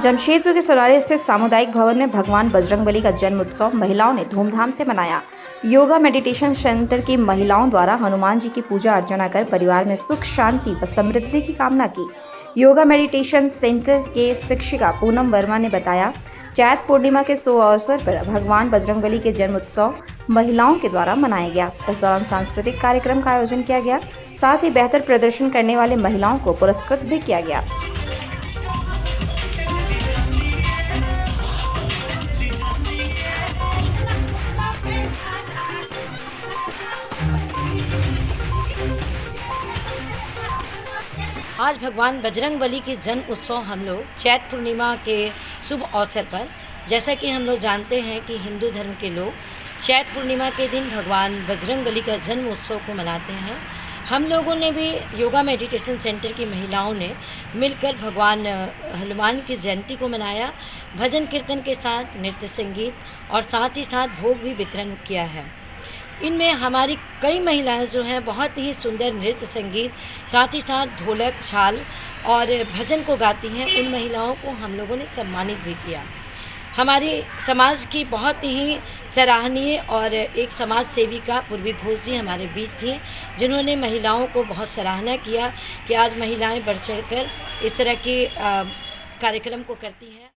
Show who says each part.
Speaker 1: जमशेदपुर के सरारे स्थित सामुदायिक भवन में भगवान बजरंगबली का जन्म उत्सव महिलाओं ने धूमधाम से मनाया। योगा मेडिटेशन सेंटर की महिलाओं द्वारा हनुमान जी की पूजा अर्चना कर परिवार में सुख, शांति व समृद्धि की कामना की। योगा मेडिटेशन सेंटर के शिक्षिका पूनम वर्मा ने बताया, चैत पूर्णिमा के शुभ अवसर पर भगवान बजरंगबली के जन्म उत्सव महिलाओं के द्वारा मनाया गया। इस दौरान सांस्कृतिक कार्यक्रम का आयोजन किया गया, साथ ही बेहतर प्रदर्शन करने वाले महिलाओं को पुरस्कृत भी किया गया।
Speaker 2: आज भगवान बजरंगबली के जन्म उत्सव हम लोग चैत पूर्णिमा के शुभ अवसर पर, जैसा कि हम लोग जानते हैं कि हिंदू धर्म के लोग चैत पूर्णिमा के दिन भगवान बजरंगबली का जन्म उत्सव को मनाते हैं। हम लोगों ने भी योगा मेडिटेशन सेंटर की महिलाओं ने मिलकर भगवान हनुमान की जयंती को मनाया। भजन कीर्तन के साथ नृत्य संगीत और साथ ही साथ भोग भी वितरण किया है। इनमें हमारी कई महिलाएं जो हैं बहुत ही सुंदर नृत्य संगीत, साथ ही साथ ढोलक, छाल और भजन को गाती हैं। उन महिलाओं को हम लोगों ने सम्मानित भी किया। हमारी समाज की बहुत ही सराहनीय और एक समाज सेविका पूर्वी घोष जी हमारे बीच थी, जिन्होंने महिलाओं को बहुत सराहना किया कि आज महिलाएं बढ़ चढ़कर इस तरह के कार्यक्रम को करती हैं।